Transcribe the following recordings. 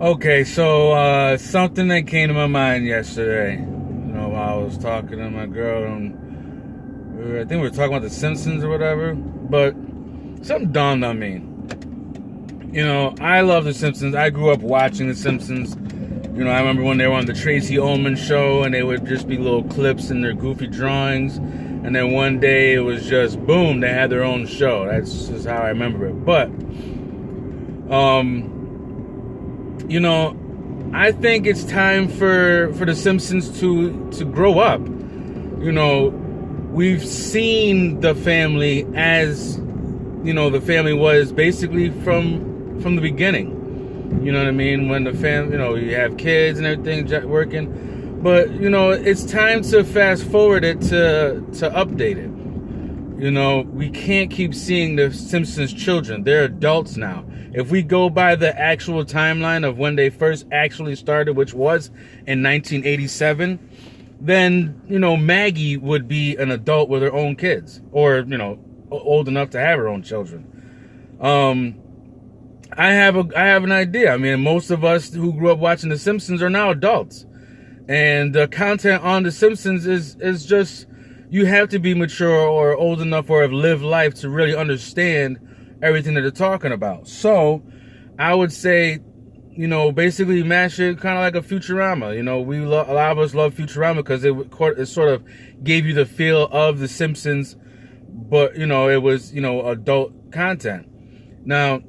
Okay, so something that came to my mind yesterday. While I was talking to my girl, and I think we were talking about the Simpsons or whatever. But something dawned on me. I love the Simpsons. I grew up watching the Simpsons. I remember when they were on the Tracy Ullman show, and they would just be little clips in their goofy drawings. And then one day it was just boom, they had their own show. That's just how I remember it. But I think it's time for the Simpsons to grow up. We've seen the family as the family was basically from the beginning. You know what I mean? When the you have kids and everything working, but it's time to fast forward it to update it. We can't keep seeing the Simpsons children. They're adults now. If we go by the actual timeline of when they first actually started, which was in 1987, then, Maggie would be an adult with her own kids, or, old enough to have her own children. I have an idea. I mean, most of us who grew up watching The Simpsons are now adults. And the content on The Simpsons is just, you have to be mature or old enough or have lived life to really understand everything that they're talking about. So I would say, basically mash it kind of like a Futurama. A lot of us love Futurama because it sort of gave you the feel of The Simpsons, but, it was, adult content. Now,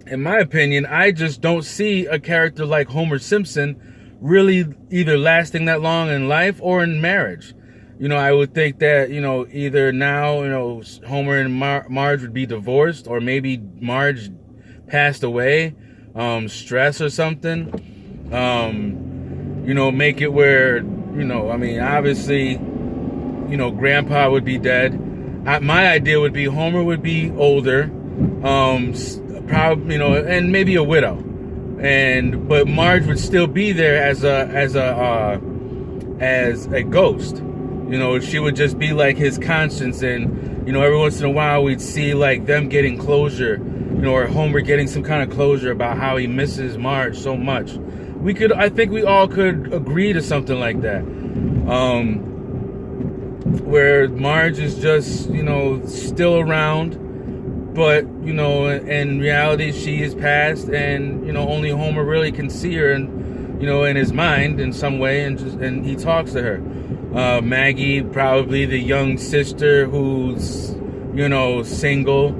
in my opinion, I just don't see a character like Homer Simpson really either lasting that long in life or in marriage. I would think that, either now, Homer and Marge would be divorced, or maybe Marge passed away, stress or something. Make it where, obviously, Grandpa would be dead. My idea would be Homer would be older, probably, and maybe a widow, but Marge would still be there as a ghost. She would just be like his conscience, and every once in a while we'd see like them getting closure, or Homer getting some kind of closure about how he misses Marge so much. I think we all could agree to something like that, where Marge is just still around, but in reality she is past, and only Homer really can see her, and in his mind in some way, and he talks to her. Maggie, probably the young sister who's single,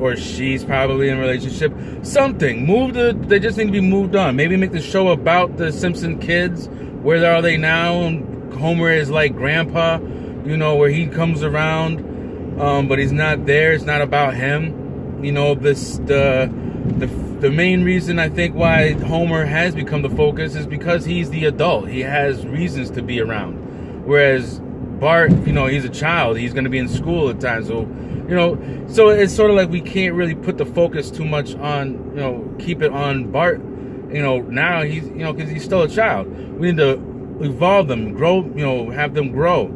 or she's probably in a relationship. Something they just need to be moved on. Maybe make the show about the Simpson kids. Where are they now? And Homer is like Grandpa, where he comes around, but he's not there. It's not about him. The main reason I think why Homer has become the focus is because he's the adult. He has reasons to be around. Whereas Bart, he's a child. He's going to be in school at times. So, so it's sort of like we can't really put the focus too much on, keep it on Bart, now he's, because he's still a child. We need to evolve them, grow, have them grow.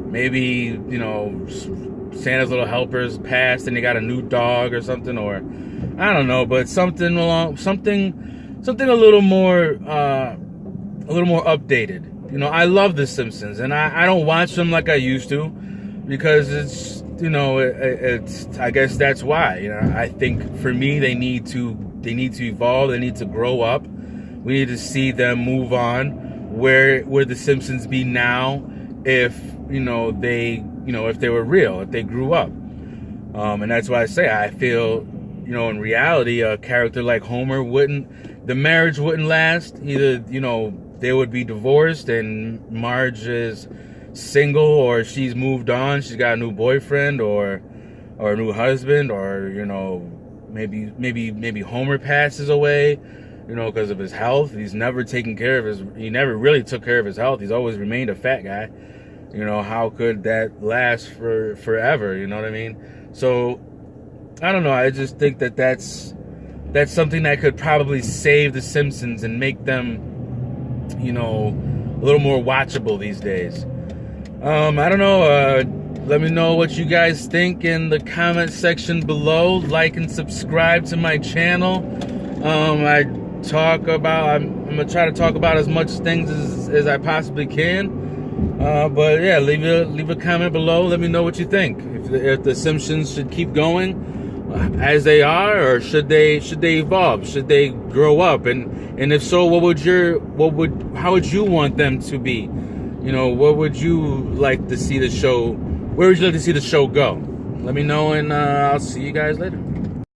Maybe, Santa's Little Helpers passed and they got a new dog or something, or I don't know, but something a little more updated. I love The Simpsons, and I don't watch them like I used to, because it's I guess that's why. I think for me they need to evolve, they need to grow up. We need to see them move on. Where The Simpsons be now if if they were real, if they grew up. And that's why I say I feel, in reality, a character like Homer the marriage wouldn't last. Either, they would be divorced and Marge is single, or she's moved on, she's got a new boyfriend or a new husband, or, maybe Homer passes away, because of his health. He never really took care of his health. He's always remained a fat guy. How could that last forever? You know what I mean? So, I don't know. I just think that's something that could probably save The Simpsons and make them, a little more watchable these days. I don't know. Let me know what you guys think in the comment section below. Like and subscribe to my channel. I'm gonna try to talk about as much things as I possibly can. But yeah, leave a comment below. Let me know what you think. If the Simpsons should keep going as they are, or should they evolve? Should they grow up? And if so, how would you want them to be? You know, what would you like to see the show? Where would you like to see the show go? Let me know, and I'll see you guys later.